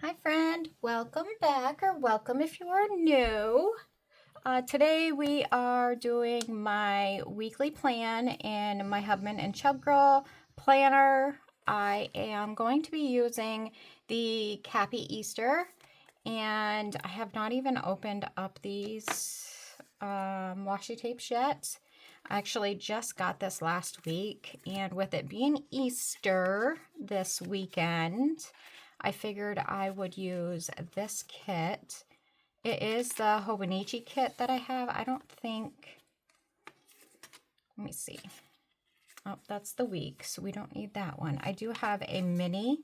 Hi friend, welcome back, or welcome if you are new. Today we are doing my weekly plan in my Hubman and Chubgirl planner. I am going to be using the Capy Easter, and I have not even opened up these washi tapes yet. I actually just got this last week, and with it being Easter this weekend, I figured I would use this kit. It is the Hobonichi kit that I have. I don't think, let me see. Oh, that's the week, so we don't need that one. I do have a mini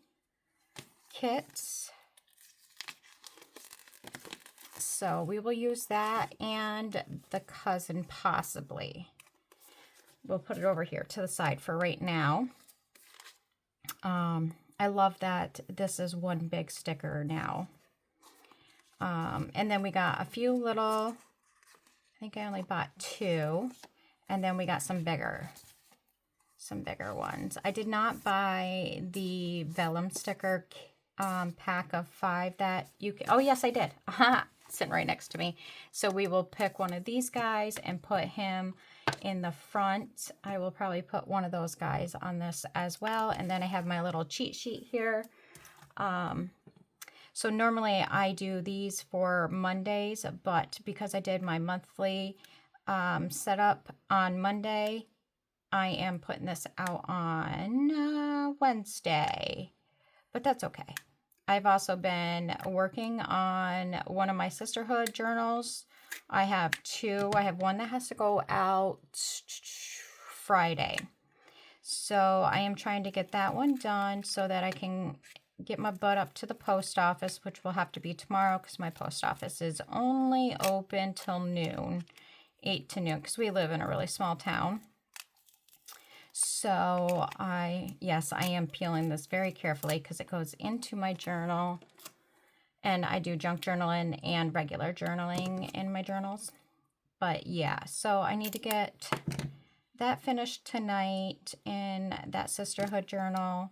kit, so we will use that and the cousin possibly. We'll put it over here to the side for right now. I love that this is one big sticker now. And then we got a few little, I think I only bought two, and then we got some bigger ones. I did not buy the vellum sticker pack of 5 that you can, oh yes I did, sitting right next to me. So we will pick one of these guys and put him in the front. I will probably put one of those guys on this as well. And then I have my little cheat sheet here. So normally I do these for Mondays, but because I did my monthly setup on Monday, I am putting this out on Wednesday, but that's okay. I've also been working on one of my sisterhood journals. I have 2. I have one that has to go out Friday. So I am trying to get that one done so that I can get my butt up to the post office, which will have to be tomorrow because my post office is only open till noon, 8 to noon, because we live in a really small town. So yes, I am peeling this very carefully because it goes into my journal, and I do junk journaling and regular journaling in my journals. But yeah, so I need to get that finished tonight in that sisterhood journal.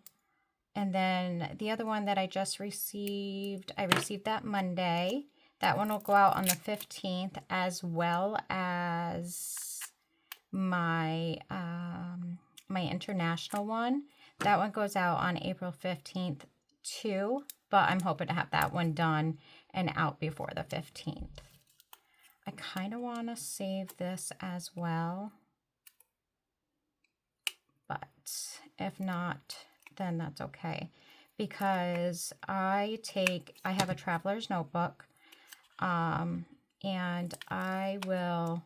And then the other one that I just received, I received that Monday. That one will go out on the 15th, as well as my my international one. That one goes out on April 15th too, but I'm hoping to have that one done and out before the 15th. I kind of want to save this as well, but if not, then that's okay, because I have a traveler's notebook, and I will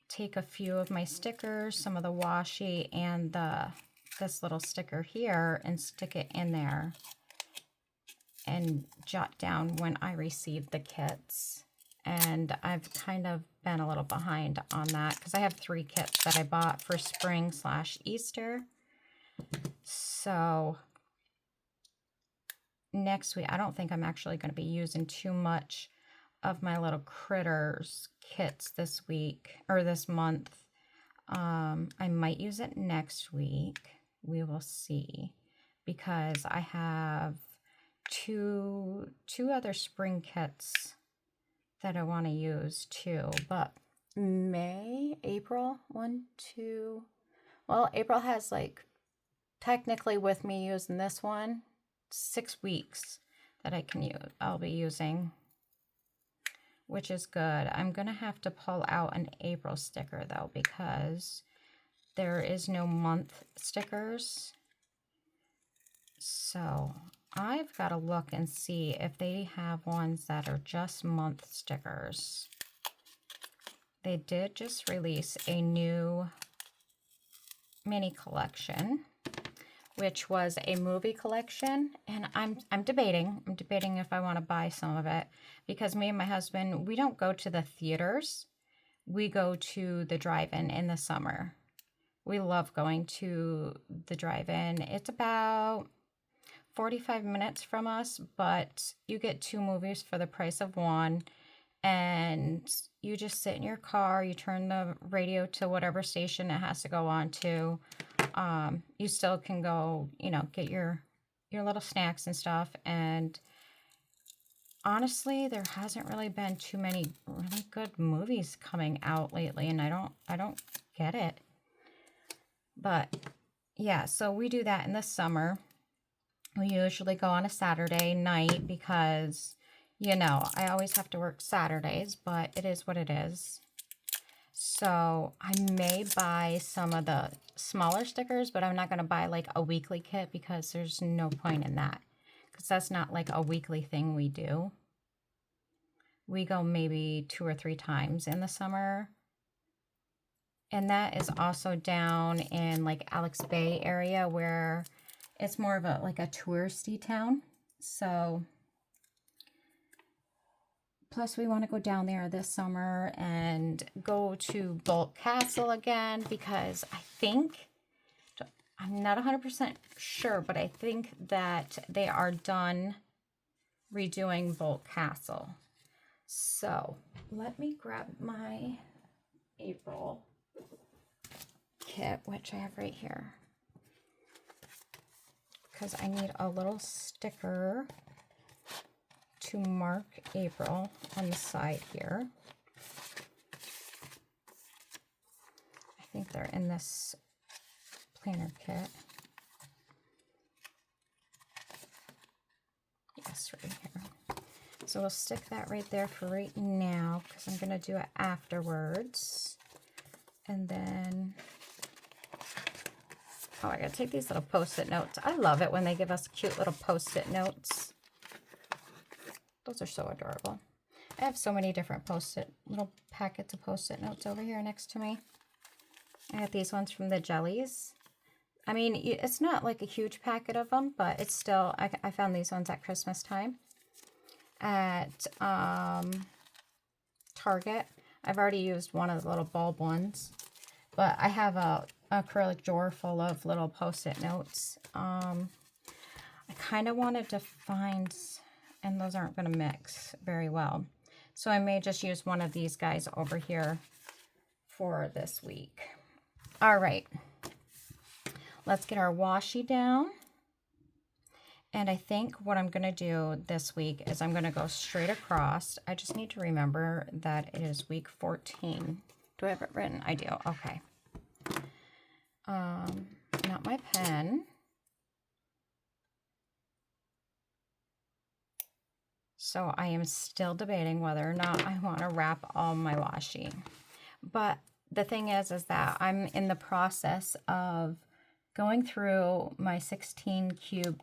take a few of my stickers, some of the washi, and this little sticker here, and stick it in there and jot down when I receive the kits. And I've kind of been a little behind on that because I have 3 kits that I bought for spring/Easter. So next week, I don't think I'm actually going to be using too much of my little critters kits this week or this month. I might use it next week. We will see, because I have two other spring kits that I want to use too. But April, 1, 2, well, April has, like, technically with me using this one, 6 weeks that I'll be using, which is good. I'm going to have to pull out an April sticker though, because there is no month stickers. So I've got to look and see if they have ones that are just month stickers. They did just release a new mini collection, which was a movie collection, and I'm debating if I want to buy some of it, because me and my husband, we don't go to the theaters. We go to the drive-in in the summer. We love going to the drive-in. It's about 45 minutes from us, but you get 2 movies for the price of 1, and you just sit in your car, you turn the radio to whatever station it has to go on to. You still can go, get your little snacks and stuff, and honestly, there hasn't really been too many really good movies coming out lately, and I don't get it. But yeah, so we do that in the summer. We usually go on a Saturday night because, you know, I always have to work Saturdays, but it is what it is. So I may buy some of the smaller stickers, but I'm not going to buy like a weekly kit because there's no point in that. Because that's not like a weekly thing we do. We go maybe 2 or 3 times in the summer. And that is also down in like Alex Bay area where it's more of a like a touristy town. So plus we want to go down there this summer and go to Bolt Castle again because I think, I'm not 100% sure, but I think that they are done redoing Bolt Castle. So let me grab my April kit, which I have right here, because I need a little sticker to mark April on the side here. I think they're in this planner kit. Yes, right here. So we'll stick that right there for right now because I'm going to do it afterwards. And then, oh, I got to take these little Post-it notes. I love it when they give us cute little Post-it notes. Those are so adorable. I have so many different little packets of Post-it notes over here next to me. I got these ones from the Jellies. I mean, it's not like a huge packet of them, but it's still, I found these ones at Christmas time at Target. I've already used one of the little bulb ones, but I have a acrylic drawer full of little Post-it notes. I kind of wanted to find, and those aren't going to mix very well, so I may just use one of these guys over here for this week. All right, let's get our washi down. And I think what I'm going to do this week is I'm going to go straight across. I just need to remember that it is week 14. Do I have it written? I do. Okay. Not my pen. So I am still debating whether or not I want to wrap all my washi. But the thing is that I'm in the process of going through my 16 cube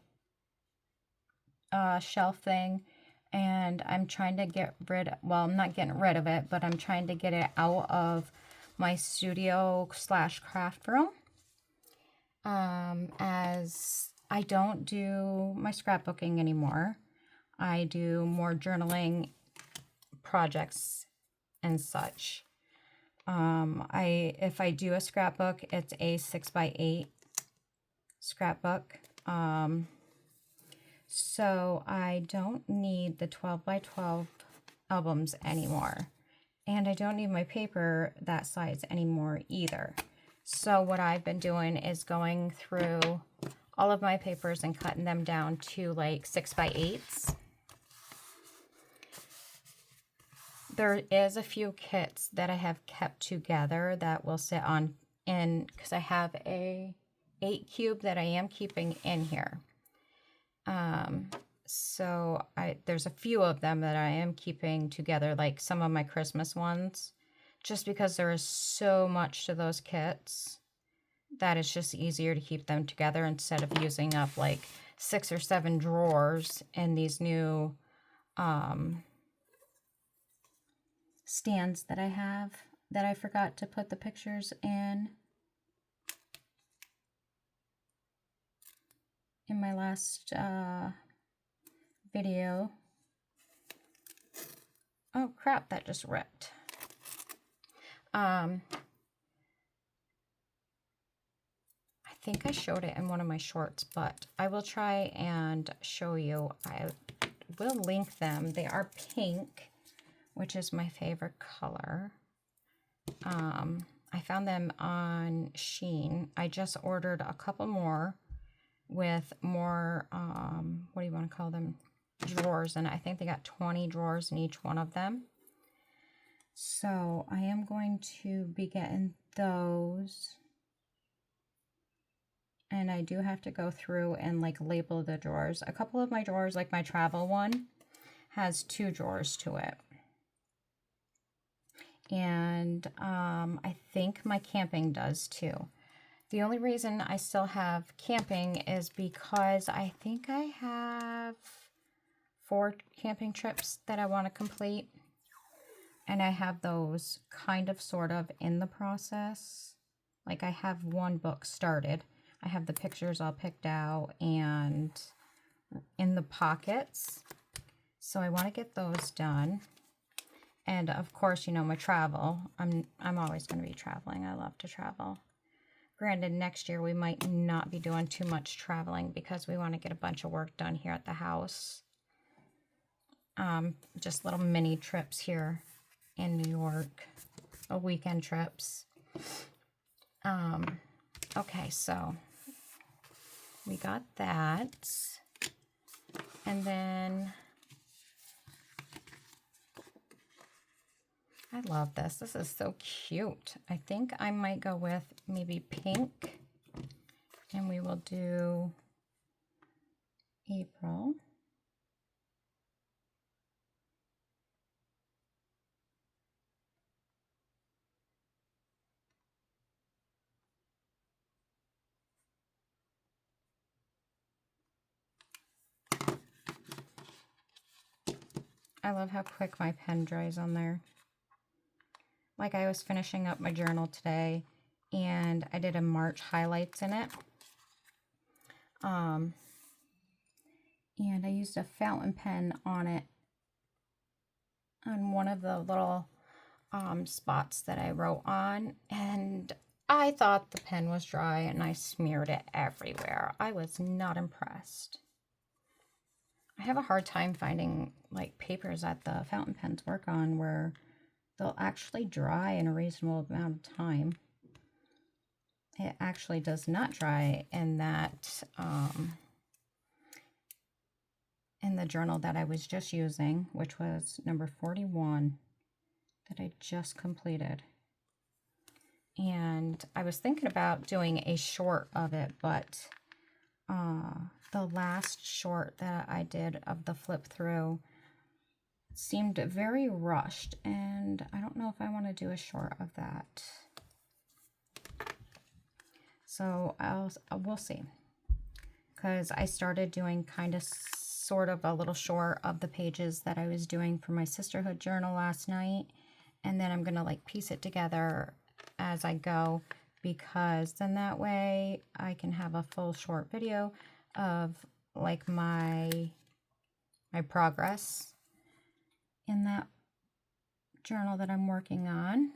shelf thing, and I'm trying to get rid, well, I'm not getting rid of it, but I'm trying to get it out of my studio / craft room, as I don't do my scrapbooking anymore. I do more journaling projects and such. If I do a scrapbook, it's a 6x8 scrapbook. So I don't need the 12x12 albums anymore. And I don't need my paper that size anymore either. So what I've been doing is going through all of my papers and cutting them down to like 6x8s. There is a few kits that I have kept together that will sit on in, because I have a 8 cube that I am keeping in here. So there's a few of them that I am keeping together, like some of my Christmas ones, just because there is so much to those kits that it's just easier to keep them together instead of using up like 6 or 7 drawers in these new, stands that I have that I forgot to put the pictures in my last video. Oh crap, that just ripped. I think I showed it in one of my shorts, but I will try and show you. I will link them. They are pink, which is my favorite color. I found them on Shein. I just ordered a couple more with more, what do you want to call them? drawers in it. I think they got 20 drawers in each one of them. So I am going to be getting those. And I do have to go through and like label the drawers. A couple of my drawers, like my travel one, has 2 drawers to it. And I think my camping does too. The only reason I still have camping is because I think I have 4 camping trips that I want to complete. And I have those kind of sort of in the process. Like I have one book started. I have the pictures all picked out and in the pockets. So I want to get those done. And of course, you know, my travel. I'm always going to be traveling. I love to travel. Granted, next year we might not be doing too much traveling because we want to get a bunch of work done here at the house. Just little mini trips here in New York, weekend trips. Okay, so we got that. And then I love this. This is so cute. I think I might go with maybe pink. And we will do April. I love how quick my pen dries on there. Like I was finishing up my journal today and I did a March highlights in it. And I used a fountain pen on it on one of the little spots that I wrote on, and I thought the pen was dry and I smeared it everywhere. I was not impressed. I have a hard time finding like papers that the fountain pens work on where they'll actually dry in a reasonable amount of time. It actually does not dry in that in the journal that I was just using, which was number 41 that I just completed. And I was thinking about doing a short of it, but the last short that I did of the flip through seemed very rushed, and I don't know if I want to do a short of that. So we'll see, because I started doing kind of sort of a little short of the pages that I was doing for my sisterhood journal last night, and then I'm gonna like piece it together as I go, because then that way I can have a full short video of like my progress in that journal that I'm working on.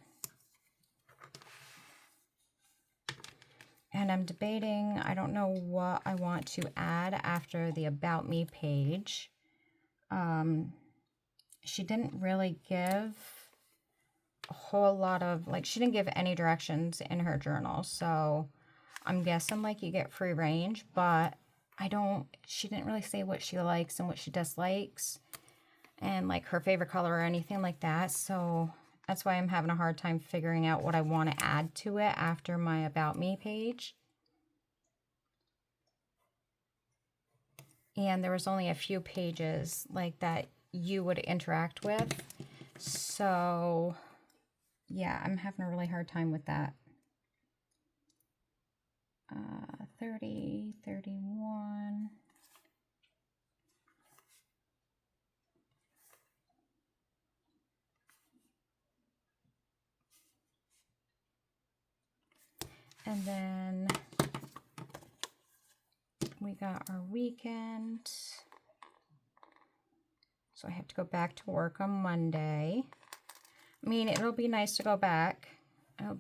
And I'm debating, I don't know what I want to add after the About Me page. She didn't really give a whole lot of, like, she didn't give any directions in her journal. So I'm guessing, like, you get free range, but she didn't really say what she likes and what she dislikes and, like, her favorite color or anything like that. So that's why I'm having a hard time figuring out what I want to add to it after my About Me page. And there was only a few pages like that you would interact with. So yeah, I'm having a really hard time with that. 30, 31. And then we got our weekend. So I have to go back to work on Monday. I mean, it'll be nice to go back. I'll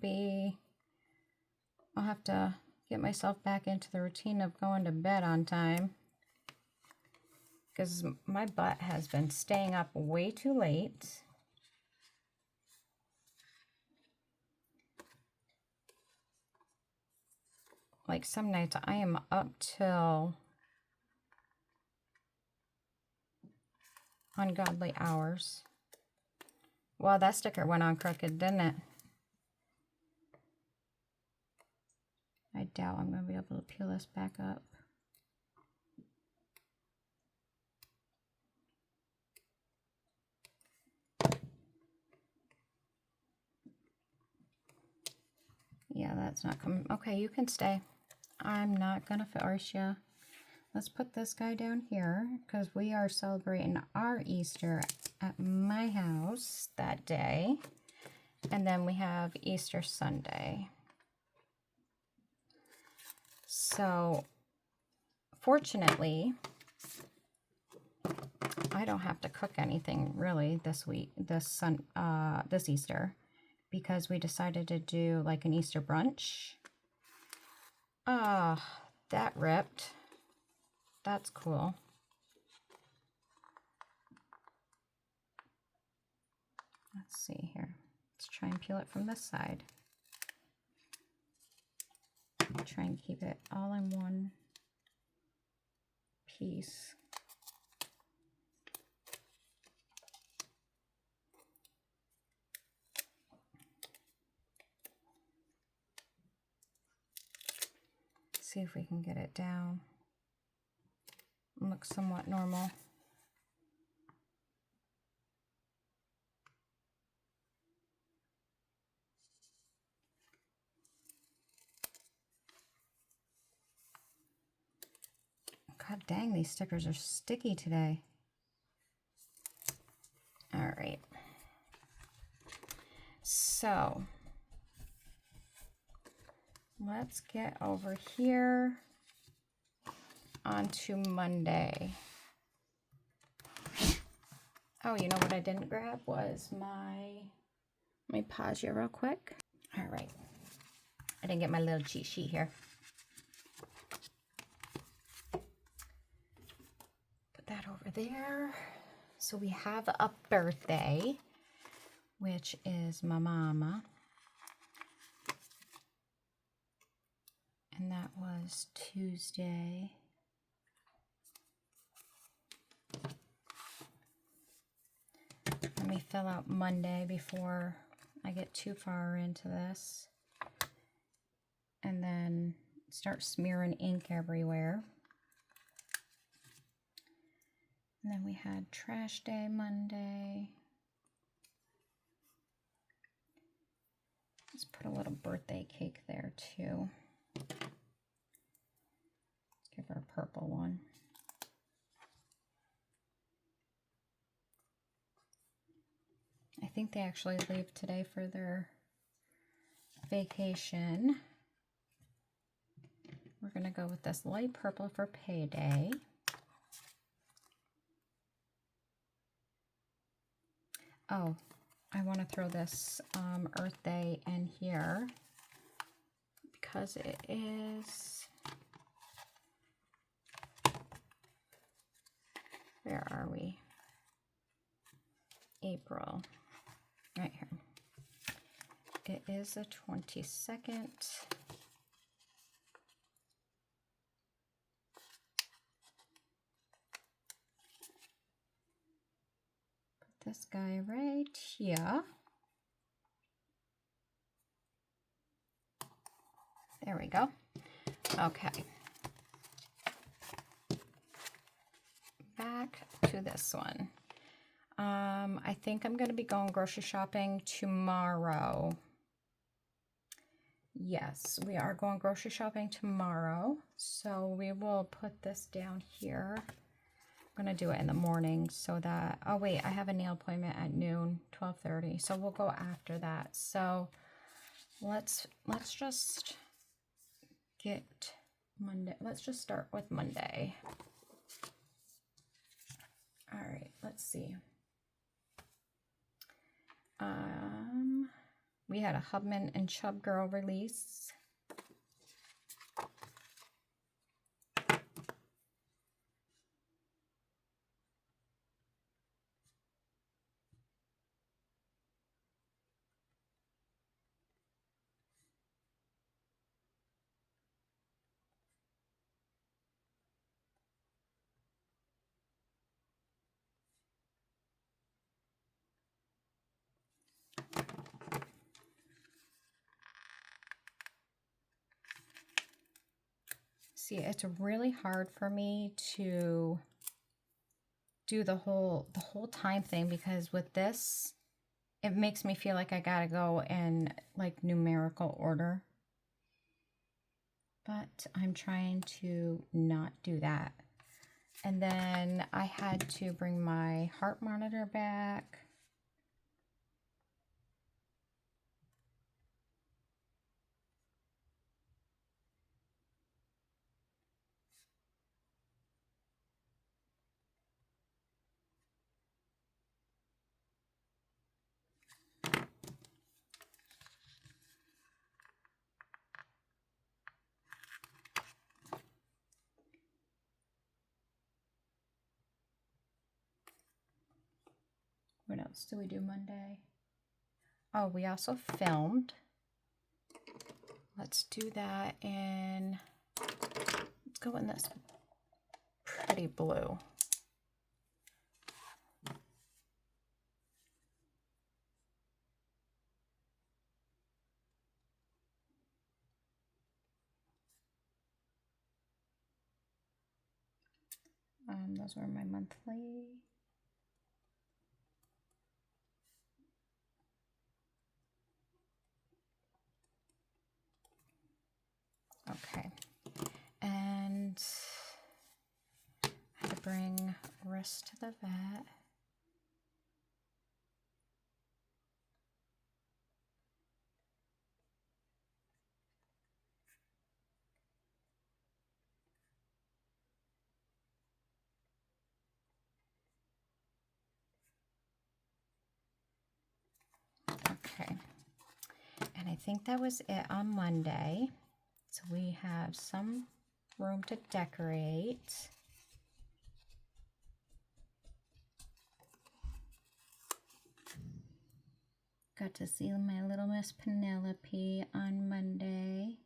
have to get myself back into the routine of going to bed on time, because my butt has been staying up way too late. Like some nights I am up till Ungodly hours. Well, that sticker went on crooked, didn't it? I doubt I'm going to be able to peel this back up. Yeah, that's not coming. Okay, you can stay. I'm not going to force you. Let's put this guy down here because we are celebrating our Easter at my house that day. And then we have Easter Sunday. So, fortunately, I don't have to cook anything really this week, this Easter, because we decided to do like an Easter brunch. Ah, that ripped. That's cool. Let's see here. Let's try and peel it from this side. Try and keep it all in one piece. See if we can get it down. Looks somewhat normal. God dang, these stickers are sticky today. All right. So, let's get over here onto Monday. Oh, you know what I didn't grab was let me pause you real quick. All right. I didn't get my little cheat sheet here. Put that over there. So we have a birthday, which is my mama. And that was Tuesday. Let me fill out Monday before I get too far into this. And then start smearing ink everywhere. And then we had trash day Monday. Let's put a little birthday cake there too. Let's give her a purple one. I think they actually leave today for their vacation. We're going to go with this light purple for payday. Oh, I want to throw this Earth Day in here because it is, where are we? April, right here. It is the 22nd. Put this guy right here. There we go. Okay. Back to this one. I think I'm going to be going grocery shopping tomorrow. Yes, we are going grocery shopping tomorrow. So we will put this down here. I'm going to do it in the morning so that, oh wait, I have a nail appointment at noon, 12:30. So we'll go after that. So let's just get Monday. Let's just start with Monday. All right, let's see. We had a Hubman and Chubgirl release. See, it's really hard for me to do the whole time thing, because with this, it makes me feel like I gotta go in like numerical order. But I'm trying to not do that. And then I had to bring my heart monitor back. What else do we do Monday? Oh, we also filmed. Let's do that in, let's go in this pretty blue. Those were my monthly. Okay, and I had to bring wrist to the vet. Okay, and I think that was it on Monday. So we have some room to decorate. Got to see my little Miss Penelope on Monday.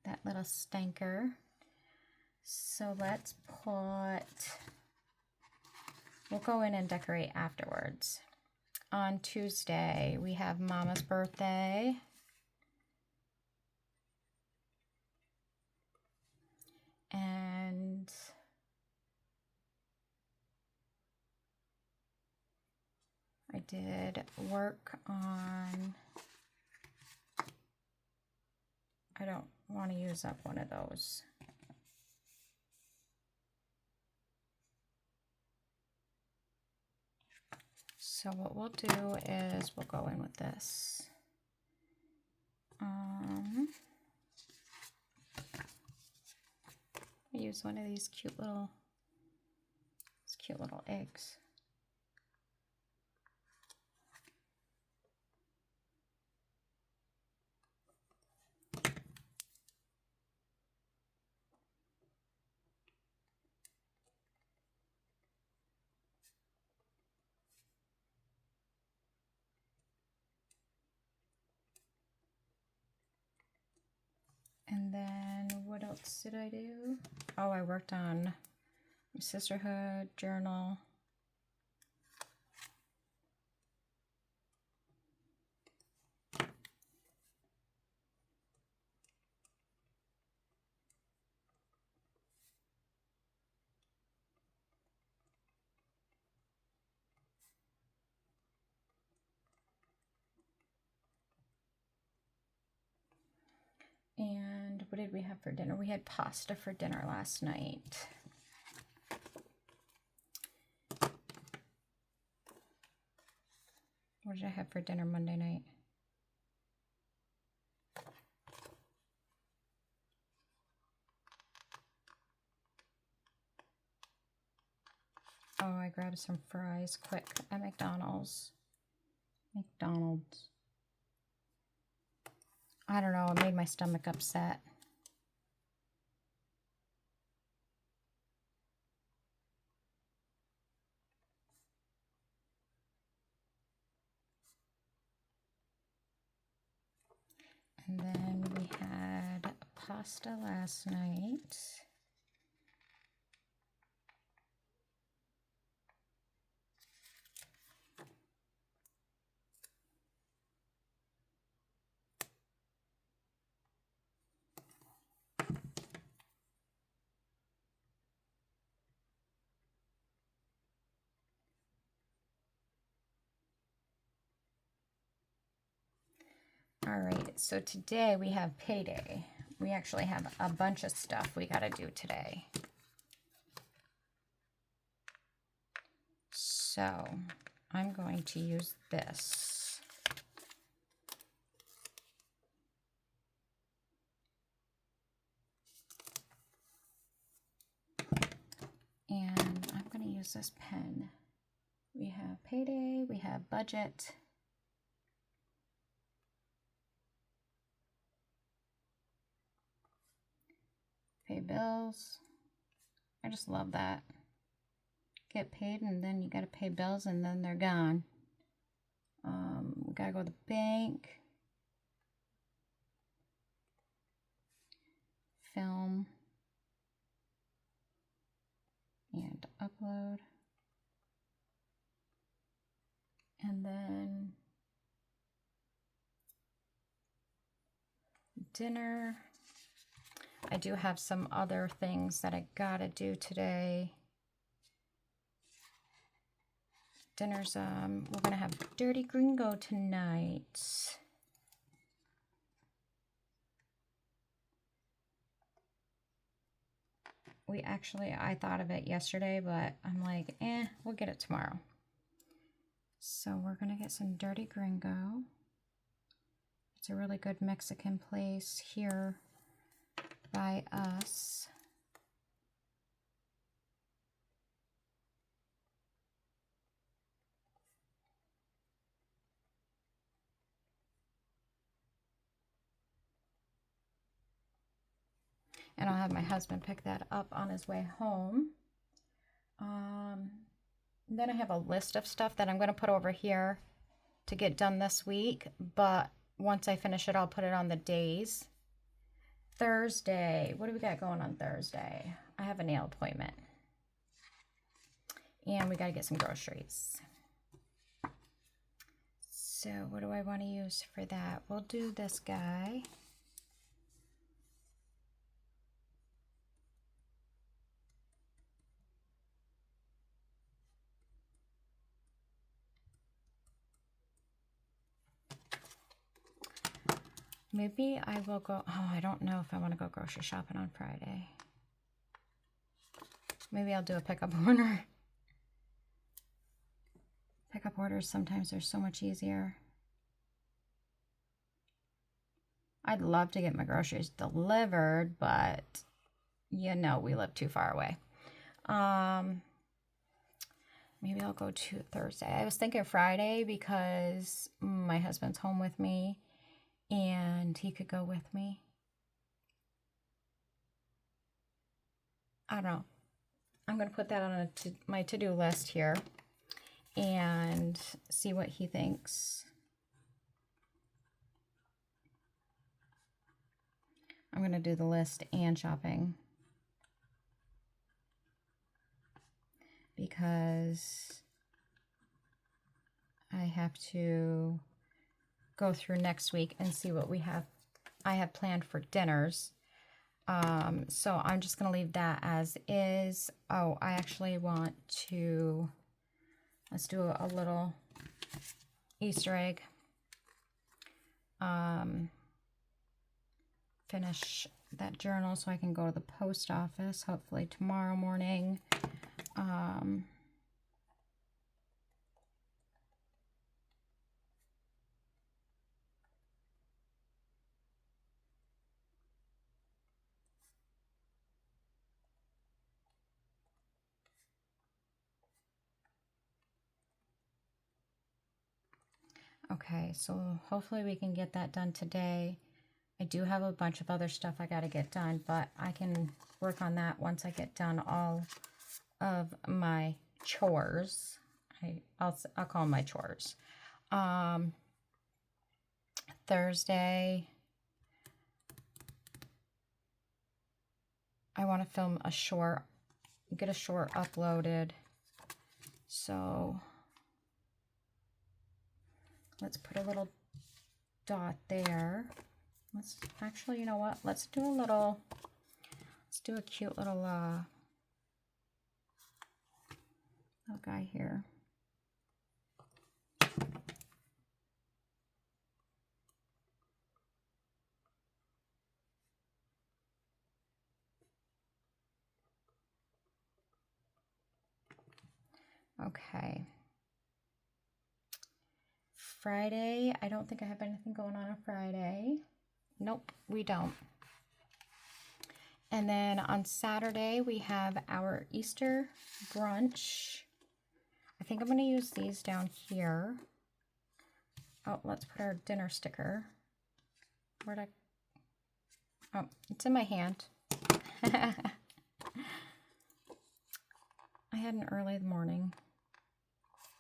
That little stinker. So let's put, we'll go in and decorate afterwards. On Tuesday, we have Mama's birthday. And I did work on, I don't want to use up one of those. So what we'll do is we'll go in with this. I use one of these cute little eggs. And then what else did I do? Oh, I worked on my sisterhood journal. And what did we have for dinner? We had pasta for dinner last night. What did I have for dinner Monday night? Oh, I grabbed some fries quick at McDonald's. I don't know, it made my stomach upset. And then we had pasta last night. All right, so today we have payday. We actually have a bunch of stuff we got to do today. So I'm going to use this. And I'm going to use this pen. We have payday, we have budget. Pay bills. I just love that. Get paid and then you got to pay bills and then they're gone. We got to go to the bank. Film. And upload. And then dinner. I do have some other things that I gotta do today. Dinner's, we're gonna have Dirty Gringo tonight. I thought of it yesterday, but I'm like, we'll get it tomorrow. So we're gonna get some Dirty Gringo. It's a really good Mexican place here by us. And I'll have my husband pick that up on his way home. Then I have a list of stuff that I'm going to put over here to get done this week. But once I finish it, I'll put it on the days. Thursday. What do we got going on Thursday? I have a nail appointment. And we got to get some groceries. So what do I want to use for that? We'll do this guy. Maybe I will go, I don't know if I want to go grocery shopping on Friday. Maybe I'll do a pickup order. Pickup orders, sometimes they're so much easier. I'd love to get my groceries delivered, but you know we live too far away. Maybe I'll go to Thursday. I was thinking Friday because my husband's home with me and he could go with me. I don't know. I'm going to put that on my to-do list here and see what he thinks. I'm going to do the list and shopping because I have to go through next week and see what I have planned for dinners. So I'm just going to leave that as is. Oh, I actually want to, let's do a little Easter egg. Finish that journal so I can go to the post office hopefully tomorrow morning. Okay, so hopefully we can get that done today. I do have a bunch of other stuff I got to get done, but I can work on that once I get done all of my chores. I'll call them my chores. Thursday, I want to film a short, get a short uploaded. So let's put a little dot there. Let's actually, you know what? Let's do a cute little guy here. Okay. Friday, I don't think I have anything going on Friday. Nope, we don't. And then on Saturday, we have our Easter brunch. I think I'm going to use these down here. Oh, let's put our dinner sticker. Where'd I... Oh, it's in my hand. I had an early morning.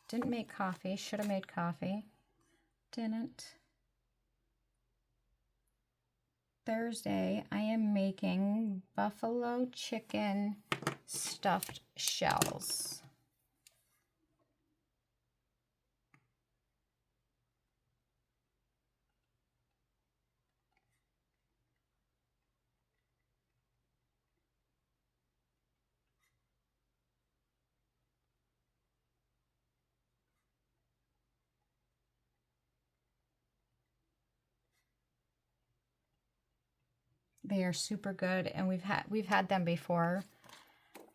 Didn't make coffee. Should have made coffee. Didn't. Thursday, I am making buffalo chicken stuffed shells. They are super good, and we've had them before.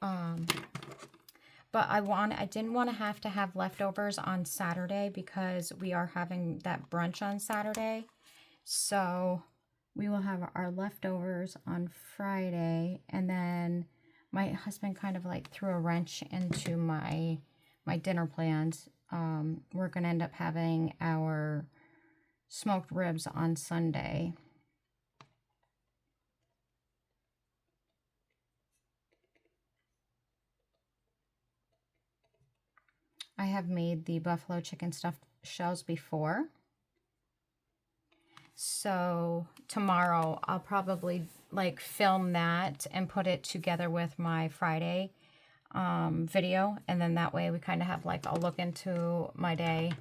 But I didn't want to have leftovers on Saturday because we are having that brunch on Saturday. So we will have our leftovers on Friday, and then my husband kind of like threw a wrench into my dinner plans. We're gonna end up having our smoked ribs on Sunday. I have made the buffalo chicken stuffed shells before. So tomorrow I'll probably like film that and put it together with my Friday video. And then that way we kind of have like a look into my day.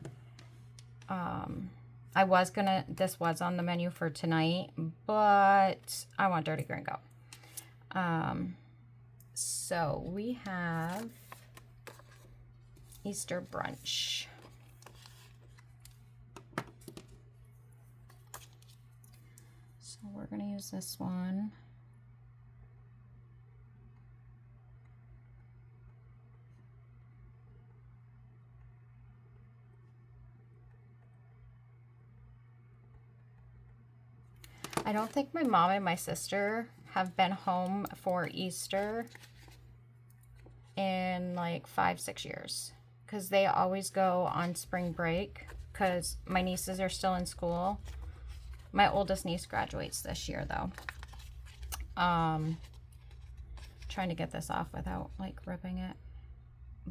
This was on the menu for tonight, but I want Dirty Gringo. So we have Easter brunch. So we're going to use this one. I don't think my mom and my sister have been home for Easter in like 5-6 years because they always go on spring break because my nieces are still in school. My oldest niece graduates this year though. Trying to get this off without like ripping it.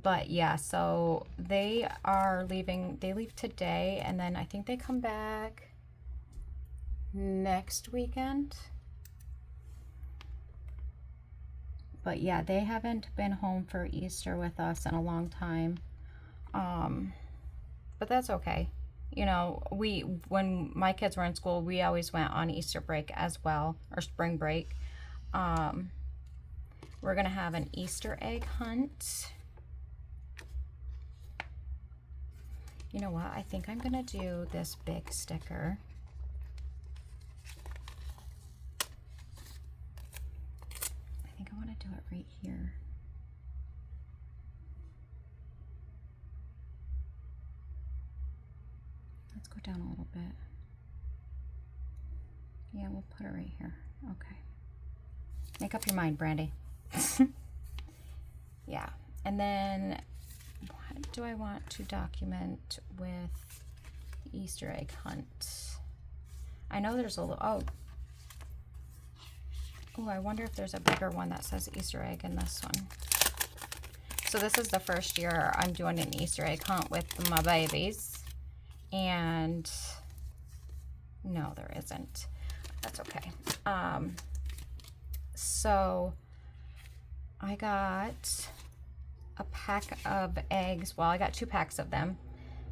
But yeah, so they are leaving. They leave today, and then I think they come back next weekend. But yeah, they haven't been home for Easter with us in a long time. But that's okay. You know, when my kids were in school, we always went on Easter break as well, or spring break. We're gonna have an Easter egg hunt. You know what? I think I'm gonna do this big sticker. I think I want to do it right here. Let's go down a little bit. Yeah, we'll put it right here. Okay. Make up your mind, Brandy. Yeah. And then what do I want to document with the Easter egg hunt? I know there's a little, oh, I wonder if there's a bigger one that says Easter egg in this one. So this is the first year I'm doing an Easter egg hunt with my babies. And no, there isn't. That's okay. So I got a pack of eggs. Well, I got 2 packs of them.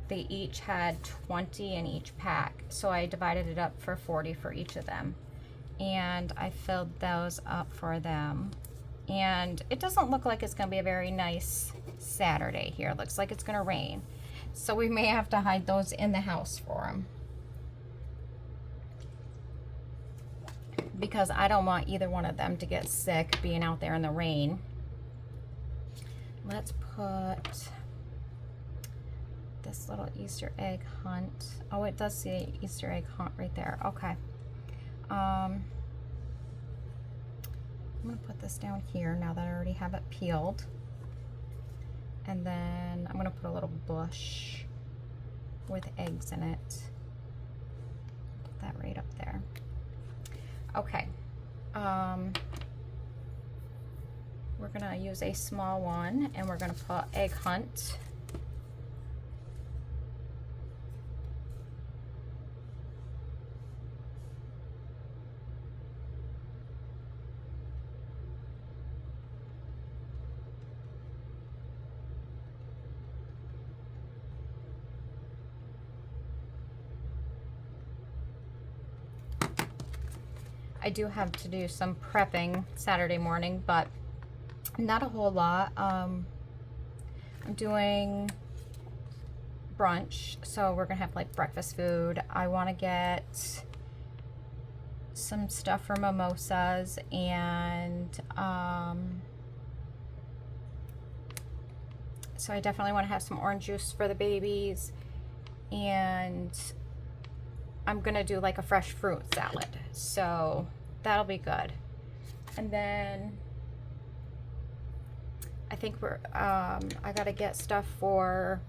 They each had 20 in each pack. So I divided it up for 40 for each of them. And I filled those up for them. And it doesn't look like it's going to be a very nice Saturday here. It looks like it's going to rain. So we may have to hide those in the house for them. Because I don't want either one of them to get sick being out there in the rain. Let's put this little Easter egg hunt. Oh, it does say Easter egg hunt right there. Okay. I'm gonna put this down here now that I already have it peeled. And then I'm gonna put a little bush with eggs in it. Put that right up there. Okay. We're gonna use a small one and we're gonna put egg hunt. I do have to do some prepping Saturday morning, but not a whole lot. I'm doing brunch, so we're gonna have like breakfast food. I want to get some stuff for mimosas, and so I definitely want to have some orange juice for the babies, and I'm gonna do like a fresh fruit salad, so that'll be good. And then I think we're I gotta get stuff for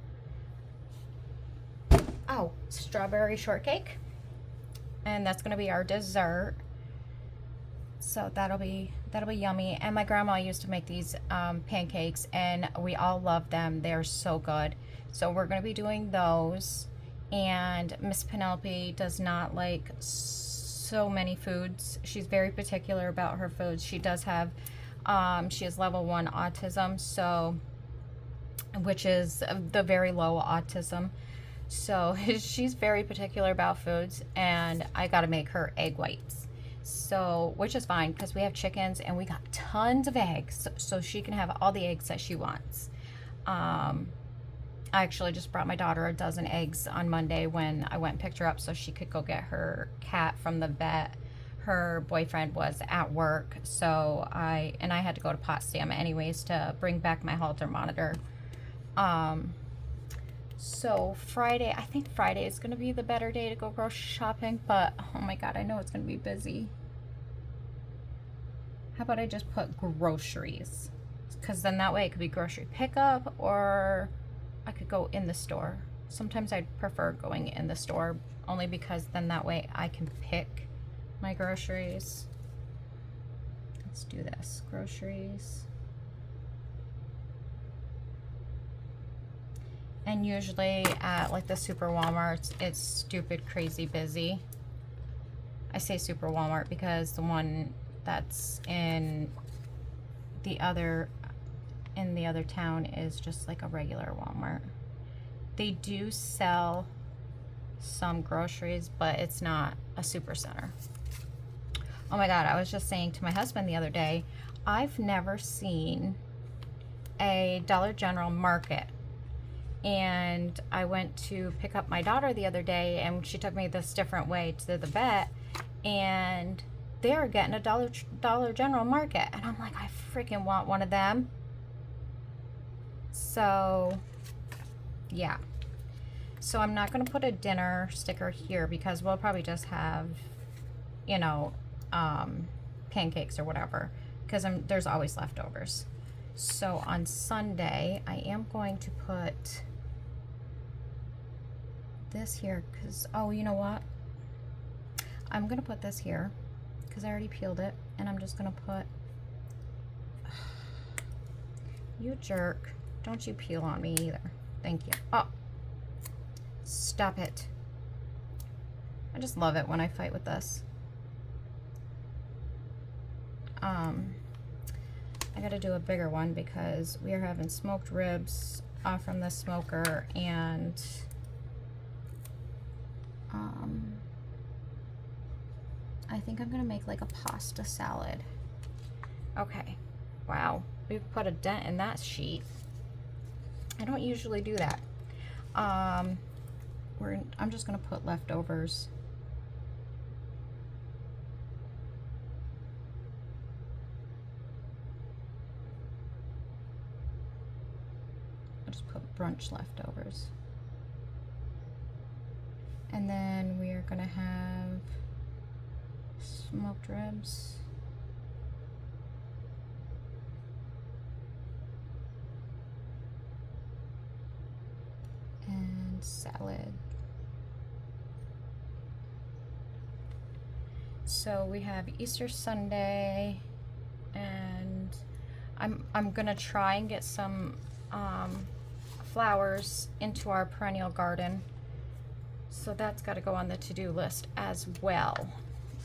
strawberry shortcake, and that's gonna be our dessert, so that'll be yummy. And my grandma used to make these pancakes, and we all love them. They're so good, so we're gonna be doing those. And Miss Penelope does not like so many foods. She's very particular about her foods. She does have, she has level 1 autism, so, which is the very low autism. So she's very particular about foods, and I gotta make her egg whites. So, which is fine because we have chickens and we got tons of eggs, so she can have all the eggs that she wants. I actually just brought my daughter a dozen eggs on Monday when I went and picked her up so she could go get her cat from the vet. Her boyfriend was at work, so I had to go to Potsdam anyways to bring back my Halter monitor. So Friday, I think Friday is going to be the better day to go grocery shopping, but oh my god, I know it's going to be busy. How about I just put groceries? Because then that way it could be grocery pickup, or I could go in the store. Sometimes I'd prefer going in the store, only because then that way I can pick my groceries. Let's do this. Groceries. And usually at like the super Walmarts, it's stupid crazy busy. I say super Walmart because the one that's in the other town is just like a regular Walmart. They do sell some groceries, but it's not a super center. Oh my god, I was just saying to my husband the other day, I've never seen a Dollar General market. And I went to pick up my daughter the other day, and she took me this different way to the vet, and they're getting a Dollar General market, and I'm like, I freaking want one of them. So yeah, so I'm not going to put a dinner sticker here because we'll probably just have, you know, pancakes or whatever, because there's always leftovers. So on Sunday I am going to put this here because, oh, you know what, I'm gonna put this here because I already peeled it, and I'm just gonna put, you jerk, don't you peel on me either. Thank you. Oh, stop it. I just love it when I fight with this. I gotta do a bigger one because we are having smoked ribs from the smoker, and I think I'm gonna make like a pasta salad. Okay, wow, we've put a dent in that sheet. I don't usually do that. I'm just gonna put leftovers. I'll just put brunch leftovers. And then we are gonna have smoked ribs. And salad. So we have Easter Sunday, and I'm gonna try and get some flowers into our perennial garden. So that's got to go on the to-do list as well.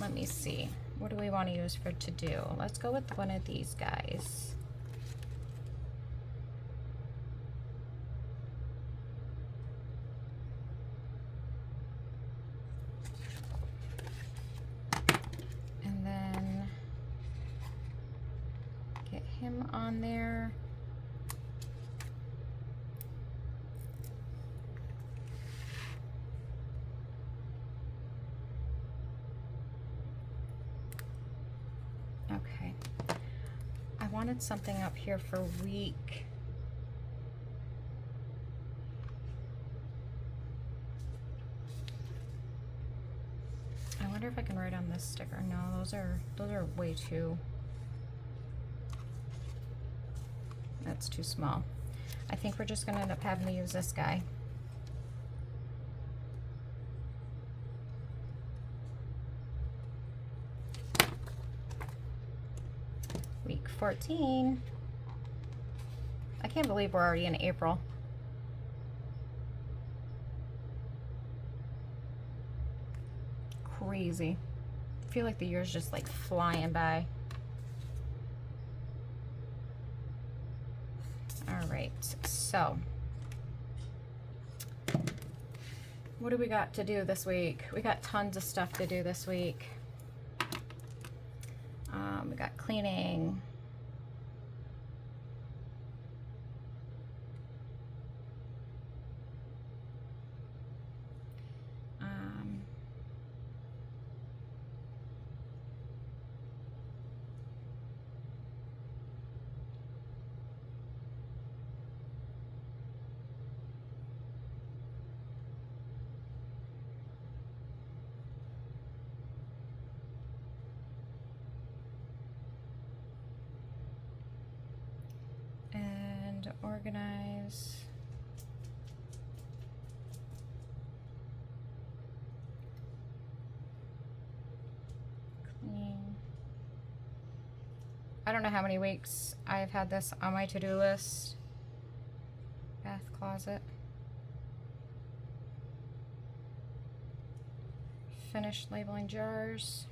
Let me see. What do we want to use for to-do? Let's go with one of these guys. And then get him on there. Okay, I wanted something up here for week. I wonder if I can write on this sticker. No, those are way too. That's too small. I think we're just gonna end up having to use this guy. Week 14. I can't believe we're already in April. Crazy. I feel like the year's just like flying by. All right, so what do we got to do this week? We got tons of stuff to do this week. We got cleaning. Organize. Clean. I don't know how many weeks I've had this on my to-do list. Bath closet. Finish labeling jars.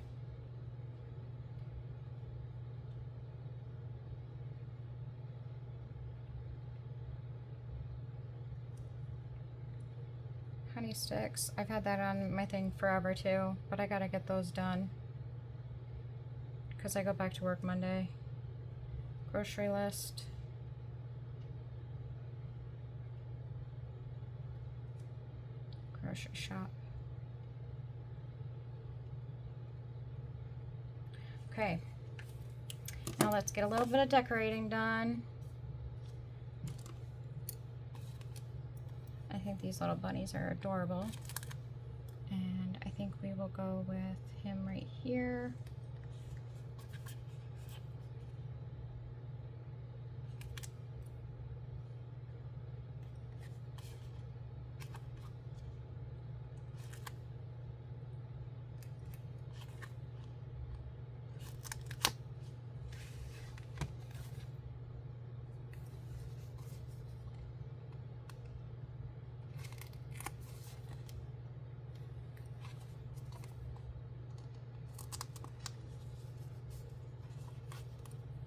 Honey sticks. I've had that on my thing forever too, but I gotta get those done because I go back to work Monday. Grocery list. Grocery shop. Okay. Now let's get a little bit of decorating done. I think these little bunnies are adorable. And I think we will go with him right here.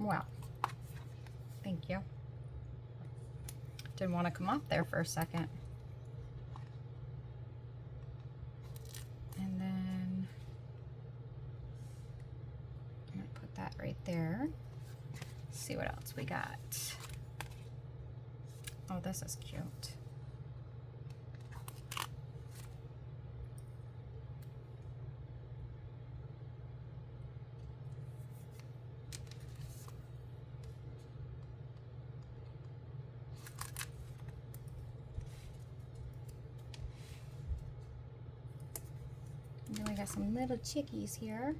Wow. Thank you. Didn't want to come off there for a second. And then I'm going to put that right there. Let's see what else we got. Oh, this is cute. got some little chickies here.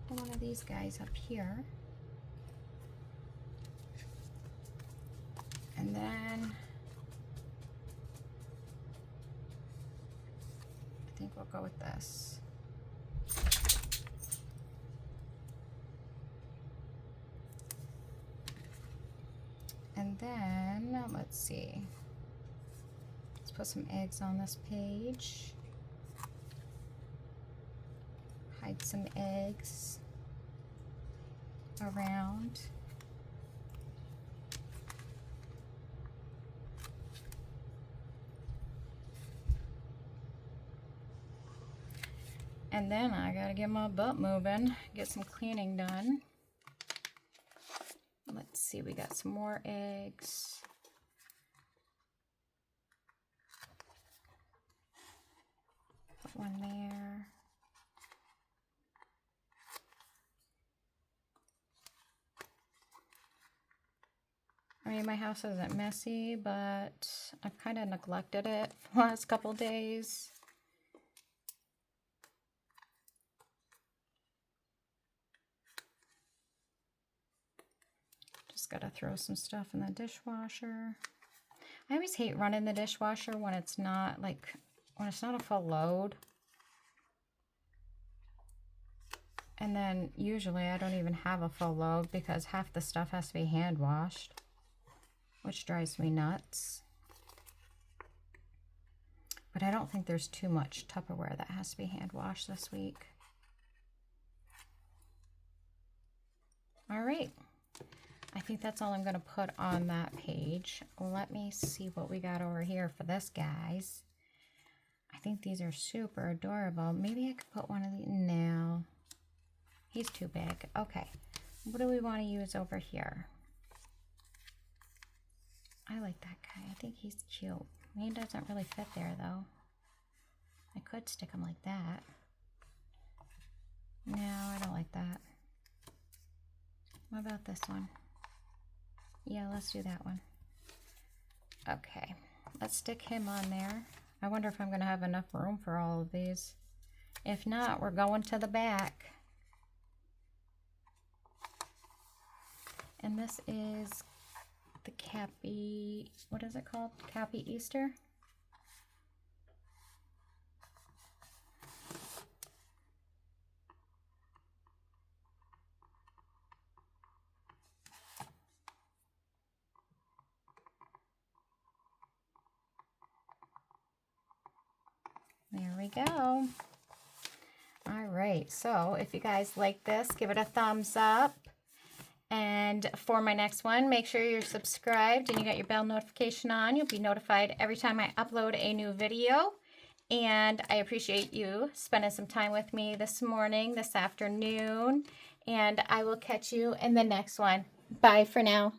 One of these guys up here. And then I think we'll go with this. And then, let's see. Let's put some eggs on this page. Hide some eggs around. And then I gotta get my butt moving, get some cleaning done. Let's see, we got some more eggs. Put one there. I mean, my house isn't messy, but I've kind of neglected it for the last couple days. Just gotta throw some stuff in the dishwasher. I always hate running the dishwasher when it's not a full load. And then usually I don't even have a full load because half the stuff has to be hand washed, which drives me nuts. But I don't think there's too much Tupperware that has to be hand washed this week. All right. I think that's all I'm going to put on that page. Let me see what we got over here for this, guys. I think these are super adorable. Maybe I could put one of these. No. He's too big. Okay. What do we want to use over here? I like that guy. I think he's cute. He doesn't really fit there, though. I could stick him like that. No, I don't like that. What about this one? Yeah, let's do that one. Okay, let's stick him on there. I wonder if I'm going to have enough room for all of these. If not, we're going to the back. And this is the Capy, what is it called? Capy Easter? There we go. All right, so if you guys like this, give it a thumbs up. And for my next one, make sure you're subscribed and you got your bell notification on. You'll be notified every time I upload a new video. And I appreciate you spending some time with me this morning, this afternoon. And I will catch you in the next one. Bye for now.